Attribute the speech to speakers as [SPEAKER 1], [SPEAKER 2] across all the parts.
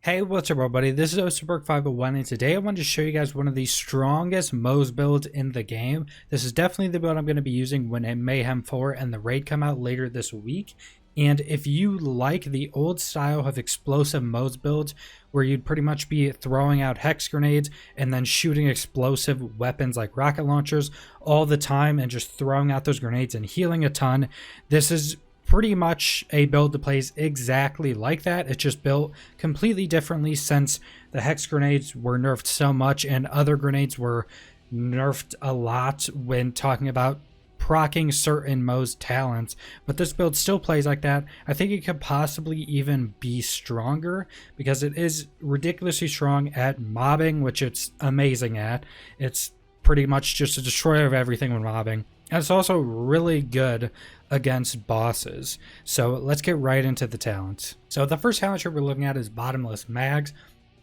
[SPEAKER 1] Hey, what's up everybody? This is Osterberg501 and today I wanted to show you guys one of the strongest Moze builds in the game. This is definitely the build I'm going to be using when Mayhem 4 and the raid come out later this week. And if you like the old style of explosive Moze builds where you'd pretty much be throwing out hex grenades and then shooting explosive weapons like rocket launchers all the time and just throwing out those grenades and healing a ton, this is pretty much a build that plays exactly like that. It's just built completely differently since the hex grenades were nerfed so much and other grenades were nerfed a lot when talking about proccing certain Moze talents, but this build still plays like that. I think it could possibly even be stronger because it is ridiculously strong at mobbing, which it's amazing at. It's pretty much just a destroyer of everything when mobbing. And it's also really good against bosses. So let's get right into the talents. So the first talent we're looking at is Bottomless Mags.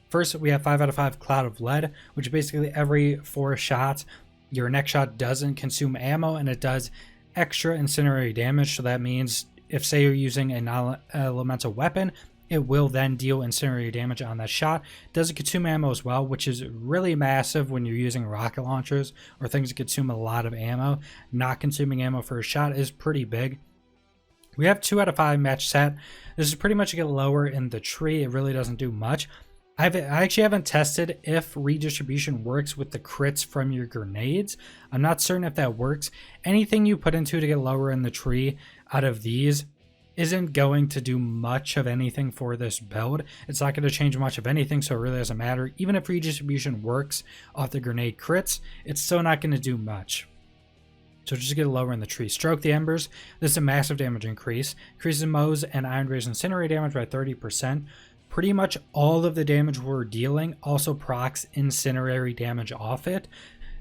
[SPEAKER 1] First, we have 5 out of 5 Cloud of Lead, which basically every 4 shots, your next shot doesn't consume ammo and it does extra incendiary damage. So that means if, say, you're using a non-elemental weapon, it will then deal incendiary damage on that shot. It doesn't consume ammo as well, which is really massive when you're using rocket launchers or things that consume a lot of ammo. Not consuming ammo for a shot is pretty big. We have 2 out of 5 match set. This is pretty much a get lower in the tree. It really doesn't do much. I actually haven't tested if redistribution works with the crits from your grenades. I'm not certain if that works. Anything you put into to get lower in the tree out of these isn't going to do much of anything for this build. It's not going to change much of anything, so it really doesn't matter. Even if redistribution works off the grenade crits, it's still not going to do much. So just get lower in the tree. Stroke the Embers. This is a massive damage increase. Increases Moze and Iron Rays incendiary damage by 30%. Pretty much all of the damage we're dealing also procs incendiary damage off it.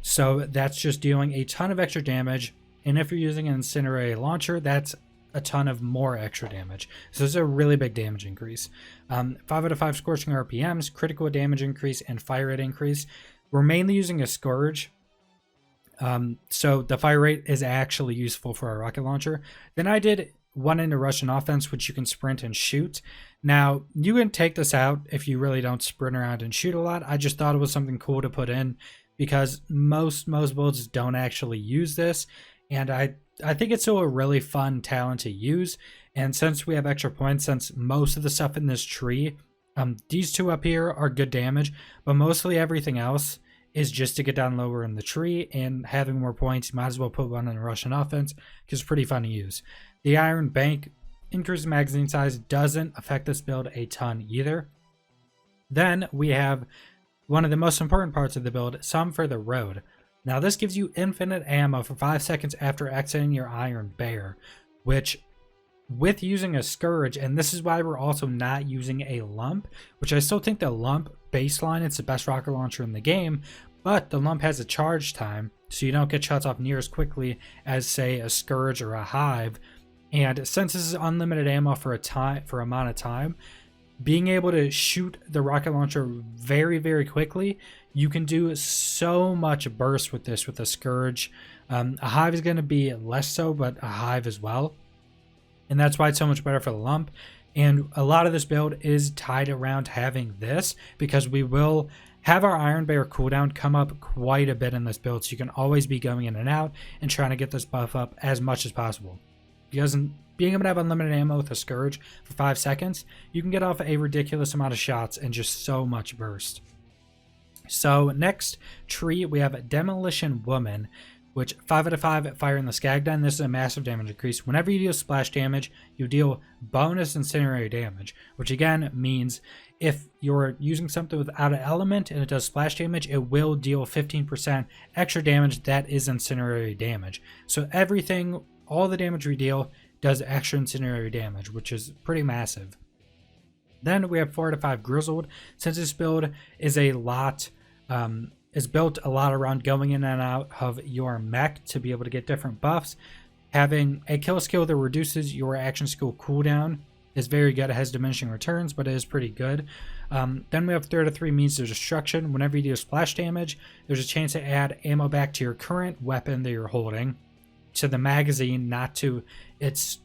[SPEAKER 1] So that's just dealing a ton of extra damage. And if you're using an incendiary launcher, that's a ton of more extra damage. So this is a really big damage increase. 5 out of 5 Scorching RPMs, critical damage increase, and fire rate increase. We're mainly using a Scourge. So the fire rate is actually useful for our rocket launcher. Then I did one into Russian offense, which you can sprint and shoot. Now, you can take this out if you really don't sprint around and shoot a lot. I just thought it was something cool to put in because most builds don't actually use this. And I think it's still a really fun talent to use. And since we have extra points, since most of the stuff in this tree, these 2 up here are good damage, but mostly everything else is just to get down lower in the tree, and having more points, you might as well put one in Russian offense because it's pretty fun to use. The Iron Bank increased magazine size doesn't affect this build a ton either. Then we have one of the most important parts of the build, Some for the Road. Now this gives you infinite ammo for 5 seconds after exiting your Iron Bear, which with using a Scourge, and this is why we're also not using a Lump, which I still think the Lump baseline, it's the best rocket launcher in the game, but the Lump has a charge time, so you don't get shots off near as quickly as, say, a Scourge or a Hive. And since this is unlimited ammo for amount of time, being able to shoot the rocket launcher very, very quickly, you can do so much burst with this with a Scourge. A Hive is going to be less so, but a Hive as well. And that's why it's so much better for the Lump. And a lot of this build is tied around having this because we will have our Iron Bear cooldown come up quite a bit in this build. So you can always be going in and out and trying to get this buff up as much as possible. Because being able to have unlimited ammo with a Scourge for 5 seconds, you can get off a ridiculous amount of shots and just so much burst. So next tree, we have Demolition Woman, which 5 out of 5 fire in the Skagden. This is a massive damage increase. Whenever you deal splash damage, you deal bonus incendiary damage, which again means if you're using something without an element and it does splash damage, it will deal 15% extra damage that is incendiary damage. So everything, all the damage we deal does extra incendiary damage, which is pretty massive. Then we have 4 out of 5 Grizzled. Since this build is is built a lot around going in and out of your mech to be able to get different buffs, having a kill skill that reduces your action skill cooldown is very good. It has diminishing returns, but it is pretty good. Then we have 3 out of 3 Means of Destruction. Whenever you do splash damage, there's a chance to add ammo back to your current weapon that you're holding, to the magazine, not to its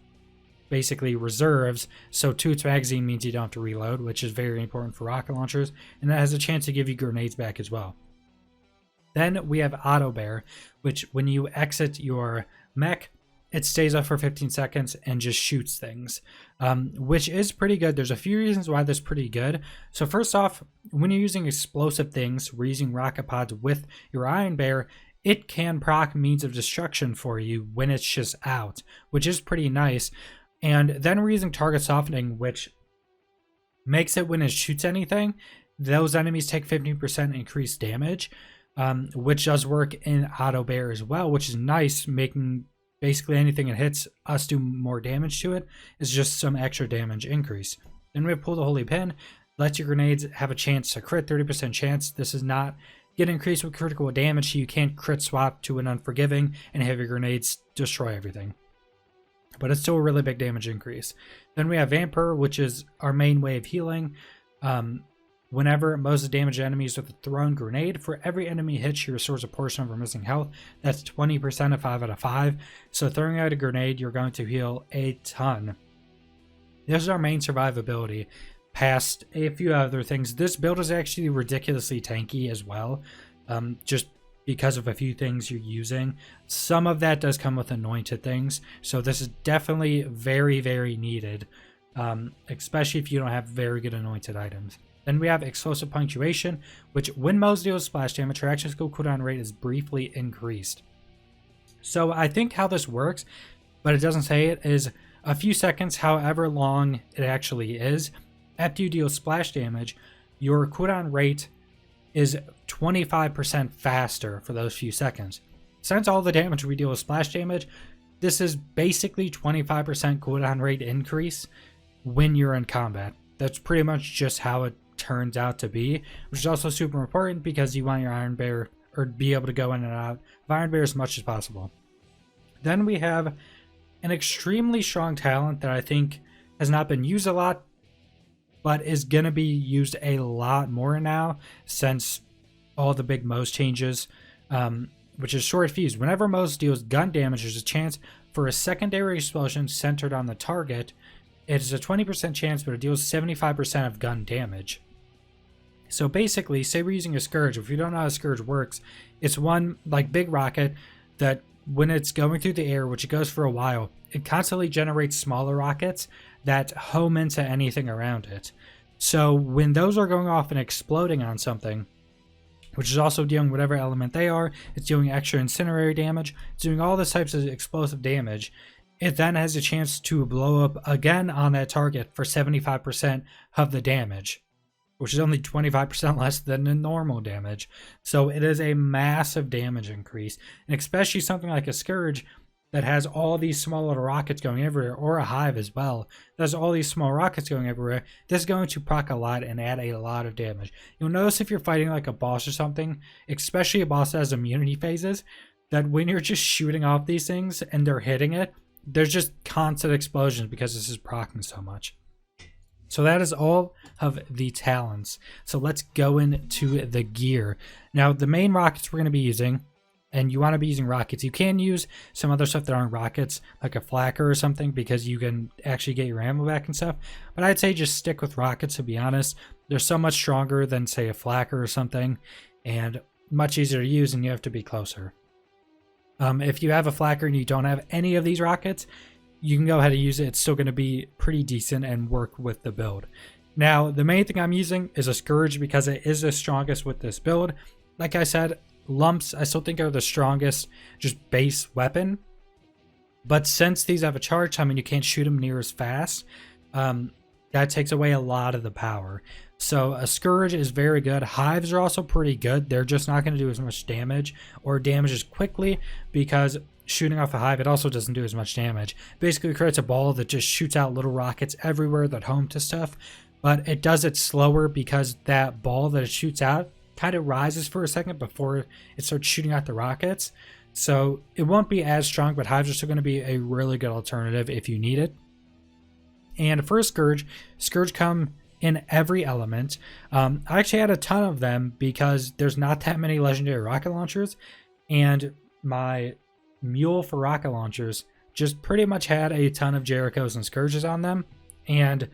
[SPEAKER 1] basically reserves, so 2 its magazine means you don't have to reload, which is very important for rocket launchers, and that has a chance to give you grenades back as well. Then we have Auto Bear, which when you exit your mech, it stays up for 15 seconds and just shoots things, which is pretty good. There's a few reasons why that's pretty good. So first off, when you're using explosive things, we're using rocket pods with your Iron Bear, it can proc means of destruction for you when it's just out, which is pretty nice. And then we're using target softening, which makes it when it shoots anything, those enemies take 15% increased damage, which does work in Auto Bear as well, which is nice, making basically anything it hits us do more damage to it. Is just some extra damage increase. Then we have Pull the Holy Pin, lets your grenades have a chance to crit, 30% chance. This is not get increased with critical damage, so you can't crit swap to an Unforgiving and have your grenades destroy everything. But it's still a really big damage increase. Then we have Vampire, which is our main way of healing. Whenever Moze damage enemies with a thrown grenade, for every enemy hit, she restores a portion of her missing health. That's 20% of 5 out of 5. So throwing out a grenade, you're going to heal a ton. This is our main survivability. Past a few other things, this build is actually ridiculously tanky as well. Just because of a few things you're using. Some of that does come with anointed things, so this is definitely very, very needed, especially if you don't have very good anointed items. Then we have Explosive Punctuation, which when Moze deals splash damage, her action skill cooldown rate is briefly increased. So I think how this works, but it doesn't say it, is a few seconds, however long it actually is. After you deal splash damage, your cooldown rate is 25% faster for those few seconds. Since all the damage we deal with splash damage, this is basically 25% cooldown rate increase when you're in combat. That's pretty much just how it turns out to be, which is also super important because you want your Iron Bear, or be able to go in and out of Iron Bear as much as possible. Then we have an extremely strong talent that I think has not been used a lot, but is going to be used a lot more now since all the big Moze changes, which is Short Fuse. Whenever Moze deals gun damage, there's a chance for a secondary explosion centered on the target. It is a 20% chance, but it deals 75% of gun damage. So basically, say we're using a Scourge. If you don't know how a Scourge works, it's one like big rocket that when it's going through the air, which it goes for a while, it constantly generates smaller rockets that home into anything around it. So when those are going off and exploding on something, which is also dealing whatever element they are, it's doing extra incendiary damage, it's doing all these types of explosive damage, it then has a chance to blow up again on that target for 75% of the damage, which is only 25% less than the normal damage. So it is a massive damage increase, and especially something like a Scourge that has all these small little rockets going everywhere, or a Hive as well, that has all these small rockets going everywhere. This is going to proc a lot and add a lot of damage. You'll notice if you're fighting like a boss or something, especially a boss that has immunity phases, that when you're just shooting off these things and they're hitting it, there's just constant explosions because this is proccing so much. So that is all of the talents. So let's go into the gear. Now the main rockets we're going to be using, and you want to be using rockets. You can use some other stuff that aren't rockets, like a flacker or something, because you can actually get your ammo back and stuff. But I'd say just stick with rockets, to be honest. They're so much stronger than, say, a flacker or something, and much easier to use, and you have to be closer. If you have a flacker and you don't have any of these rockets, you can go ahead and use it. It's still going to be pretty decent and work with the build. Now, the main thing I'm using is a Scourge because it is the strongest with this build. Like I said, lumps I still think are the strongest just base weapon, but since these have a charge time and you can't shoot them near as fast, that takes away a lot of the power. So a Scourge is very good. Hives are also pretty good. They're just not going to do as much damage or damage as quickly, because shooting off a Hive, it also doesn't do as much damage. Basically, it creates a ball that just shoots out little rockets everywhere that home to stuff, but it does it slower because that ball that it shoots out kind of rises for a second before it starts shooting out the rockets. So it won't be as strong, but Hives are still going to be a really good alternative if you need it. And for a Scourge come in every element. I actually had a ton of them because there's not that many legendary rocket launchers, and my mule for rocket launchers just pretty much had a ton of Jerichos and Scourges on them. And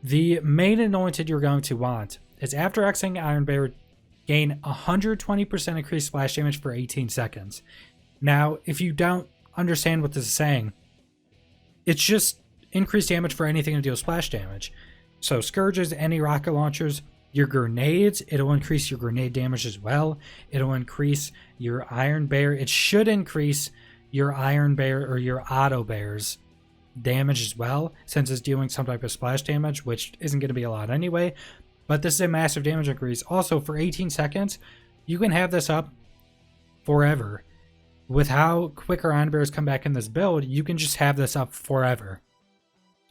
[SPEAKER 1] the main anointed you're going to want is after Xing Iron Bear, gain 120% increased splash damage for 18 seconds. Now, if you don't understand what this is saying, it's just increased damage for anything to deal splash damage. So Scourges, any rocket launchers, your grenades, it'll increase your grenade damage as well. It'll increase your Iron Bear. It should increase your Iron Bear or your Auto Bears damage as well, since it's dealing some type of splash damage, which isn't going to be a lot anyway. But this is a massive damage increase. Also, for 18 seconds, you can have this up forever. With how quick our Iron Bears come back in this build, you can just have this up forever,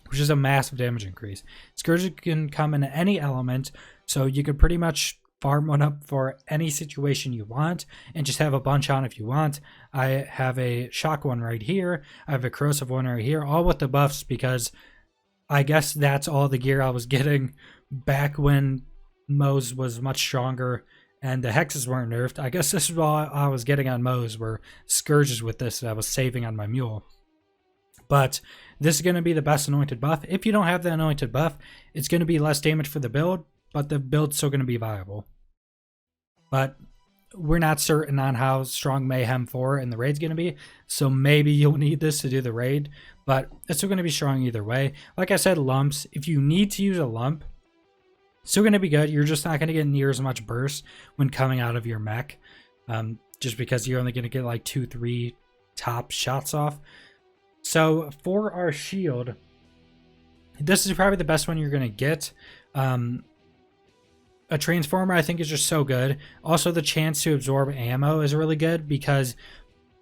[SPEAKER 1] which is a massive damage increase. Scourge can come in any element, so you could pretty much farm one up for any situation you want and just have a bunch on if you want. I have a shock one right here. I have a corrosive one right here, all with the buffs, because I guess that's all the gear I was getting back when Moze was much stronger and the hexes weren't nerfed. I guess this is all I was getting on Moze, were Scourges with this that I was saving on my mule. But this is going to be the best anointed buff. If you don't have the anointed buff, it's going to be less damage for the build, but the build's still going to be viable. But we're not certain on how strong Mayhem 4 and the raid's going to be, so maybe you'll need this to do the raid, but it's still going to be strong either way. Like I said, lumps, if you need to use a lump, still going to be good. You're just not going to get near as much burst when coming out of your mech, just because you're only going to get like 2-3 top shots off. So for our shield, this is probably the best one you're going to get. A transformer I think is just so good. Also, the chance to absorb ammo is really good, because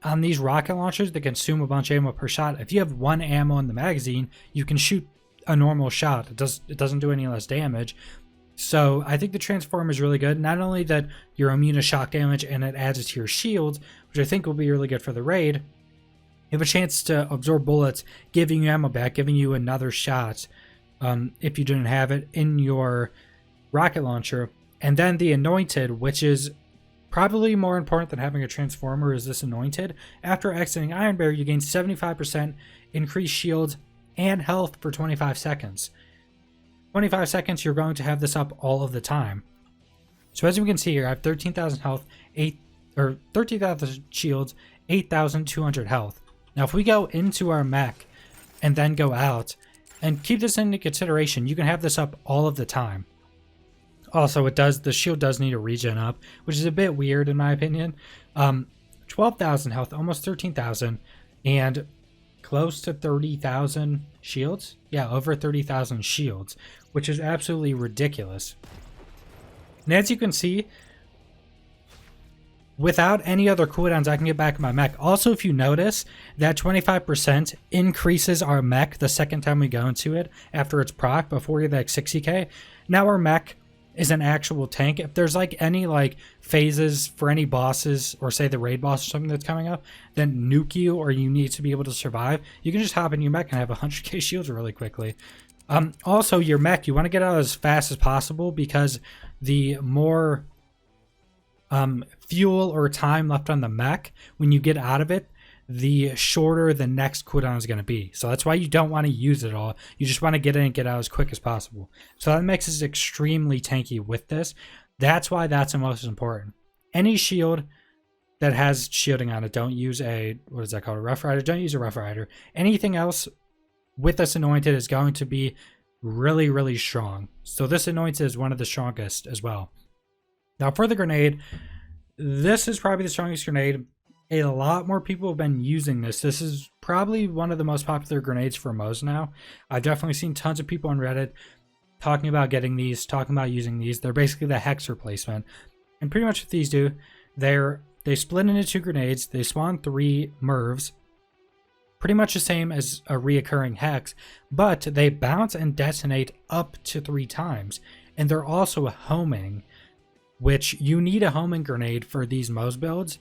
[SPEAKER 1] on these rocket launchers that consume a bunch of ammo per shot, if you have one ammo in the magazine, you can shoot a normal shot. It doesn't do any less damage. So I think the transformer is really good. Not only that you're immune to shock damage and it adds it to your shield, which I think will be really good for the raid, you have a chance to absorb bullets, giving you ammo back, giving you another shot if you didn't have it in your rocket launcher. And then the anointed, which is probably more important than having a transformer, is this anointed. After exiting Iron Bear, you gain 75% increased shield and health for 25 seconds. 25 seconds, you're going to have this up all of the time. So as you can see here, I have 13,000 health, 13,000 shields, 8,200 health. Now if we go into our mech and then go out, and keep this into consideration, you can have this up all of the time. Also, the shield does need a regen up, which is a bit weird in my opinion. 12,000 health, almost 13,000, and close to 30,000 shields. Yeah, over 30,000 shields, which is absolutely ridiculous. And as you can see, without any other cooldowns, I can get back in my mech. Also, if you notice, that 25% increases our mech the second time we go into it after it's proc, before we get like 60k. Now our mech is an actual tank. If there's like any like phases for any bosses, or say the raid boss or something that's coming up, then nuke you, or you need to be able to survive, you can just hop in your mech and have 100k shields really quickly. Also, your mech, you want to get out as fast as possible, because the more fuel or time left on the mech when you get out of it, the shorter the next cooldown is going to be. So that's why you don't want to use it all. You just want to get in and get out as quick as possible. So that makes us extremely tanky with this. That's why that's the most important. Any shield that has shielding on it, don't use a, what is that called, a Rough Rider? Don't use a Rough Rider. Anything else with this anointed is going to be really, really strong. So this anointed is one of the strongest as well. Now for the grenade, this is probably the strongest grenade. A lot more people have been using this. This is probably one of the most popular grenades for Moze now. I've definitely seen tons of people on Reddit talking about getting these, talking about using these. They're basically the hex replacement. And pretty much what these do, they split into 2 grenades. They spawn 3 MIRVs. Pretty much the same as a reoccurring hex, but they bounce and detonate up to 3 times. And they're also homing, which you need a homing grenade for these Moze builds,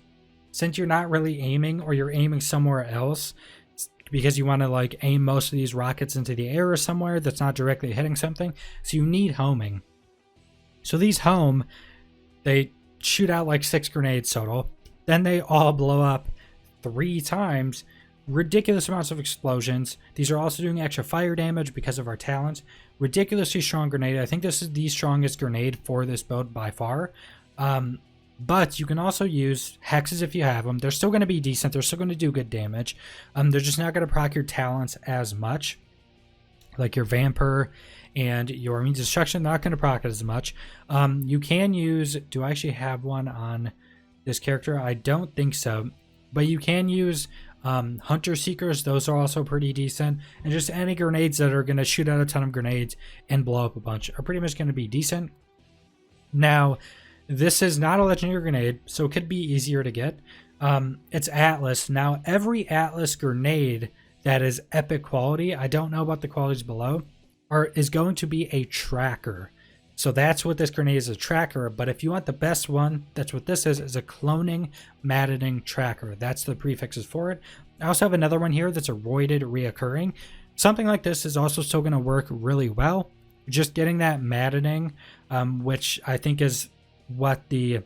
[SPEAKER 1] since you're not really aiming, or you're aiming somewhere else because you want to like aim most of these rockets into the air or somewhere that's not directly hitting something. So you need homing. So these home, they shoot out like 6 grenades total. Then they all blow up 3 times ridiculous amounts of explosions. These are also doing extra fire damage because of our talents. Ridiculously strong grenade. I think this is the strongest grenade for this build by far. But you can also use hexes if you have them. They're still going to be decent. They're still going to do good damage. They're just not going to proc your talents as much. Like your Vampire and your Means Destruction, not going to proc it as much. You can use... Do I actually have one on this character? I don't think so. But you can use Hunter Seekers. Those are also pretty decent. And just any grenades that are going to shoot out a ton of grenades and blow up a bunch are pretty much going to be decent. Now... This is not a legendary grenade, so it could be easier to get. It's Atlas. Now, every Atlas grenade that is epic quality, I don't know about the qualities below, is going to be a tracker. So that's what this grenade is, a tracker. But if you want the best one, that's what this is a cloning maddening tracker. That's the prefixes for it. I also have another one here that's a roided reoccurring. Something like this is also still going to work really well. Just getting that maddening, which I think is what the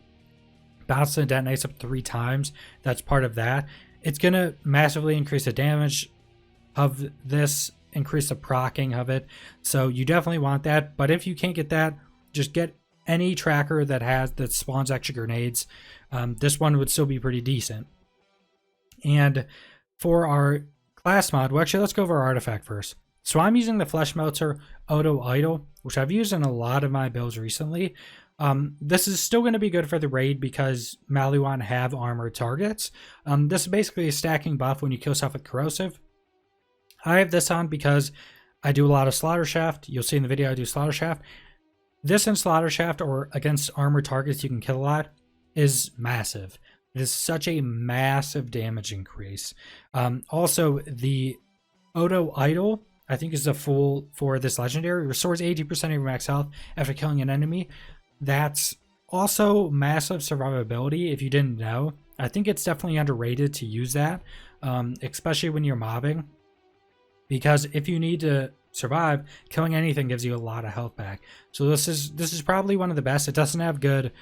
[SPEAKER 1] bounce and detonates up 3 times. That's part of that. It's going to massively increase the damage of this, increase the procking of it. So you definitely want that. But if you can't get that, just get any tracker that spawns extra grenades. This one would still be pretty decent. And for our class mod, well, actually, let's go over our artifact first. So I'm using the Flesh Melter Auto Idol, which I've used in a lot of my builds recently. This is still going to be good for the raid because Maliwan have armored targets. This is basically a stacking buff when you kill stuff with corrosive. I have this on because I do a lot of Slaughter Shaft. You'll see in the video I do Slaughter Shaft. This in Slaughter Shaft or against armored targets you can kill a lot is massive. It is such a massive damage increase. Also, the Odo Idol, I think, is the full for this legendary. Restores 80% of your max health after killing an enemy. That's also massive survivability if you didn't know. I think it's definitely underrated to use that, especially when you're mobbing. Because if you need to survive, killing anything gives you a lot of health back. So this is probably one of the best. It doesn't have good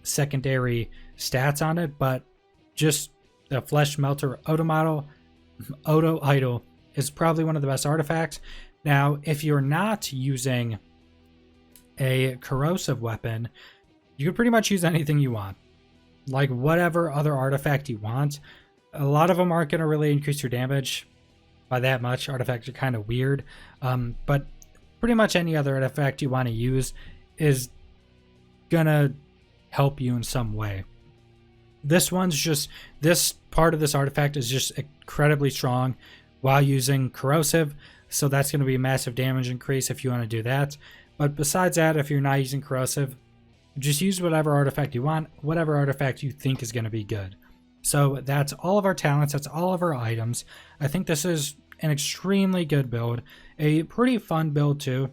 [SPEAKER 1] secondary stats on it, but just the Flesh Melter Odo Idol is probably one of the best artifacts. Now, if you're not using a corrosive weapon, you can pretty much use anything you want, like whatever other artifact you want. A lot of them aren't going to really increase your damage by that much. Artifacts are kind of weird, but pretty much any other artifact you want to use is gonna help you in some way. This part of this artifact is just incredibly strong while using corrosive, so that's going to be a massive damage increase if you want to do that. But besides that, if you're not using corrosive, just use whatever artifact you want, whatever artifact you think is going to be good. So that's all of our talents, that's all of our items. I think this is an extremely good build, a pretty fun build too.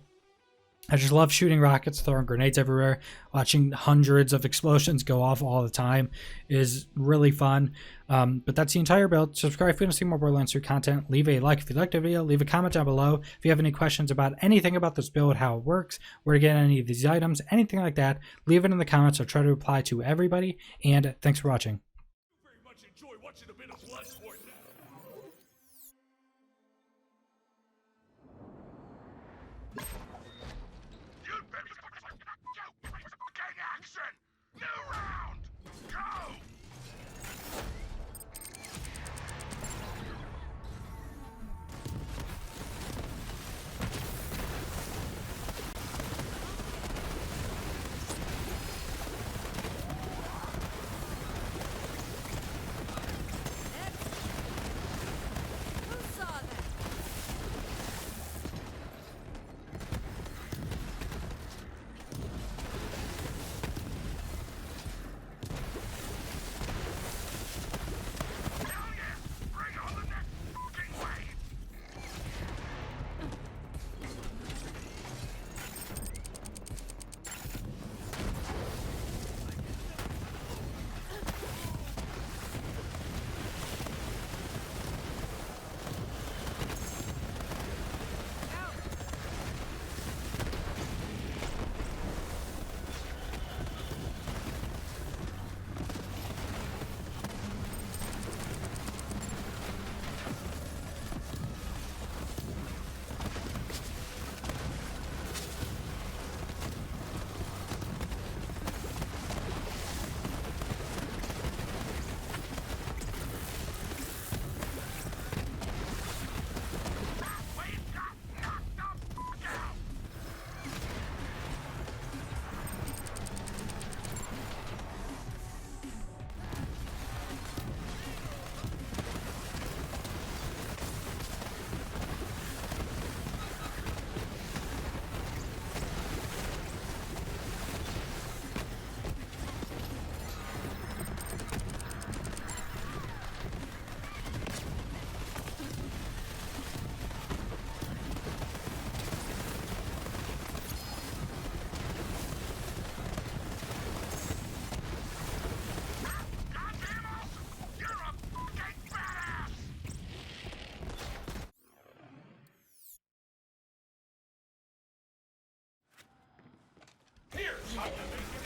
[SPEAKER 1] I just love shooting rockets, throwing grenades everywhere. Watching hundreds of explosions go off all the time is really fun. But that's the entire build. Subscribe if you want to see more Borderlands 3 content. Leave a like if you liked the video. Leave a comment down below if you have any questions about anything about this build, how it works, where to get any of these items, anything like that. Leave it in the comments. I'll try to reply to everybody. And thanks for watching.
[SPEAKER 2] Very much enjoy watching a bit of blood sport now. Action! New round! Go! Time to make it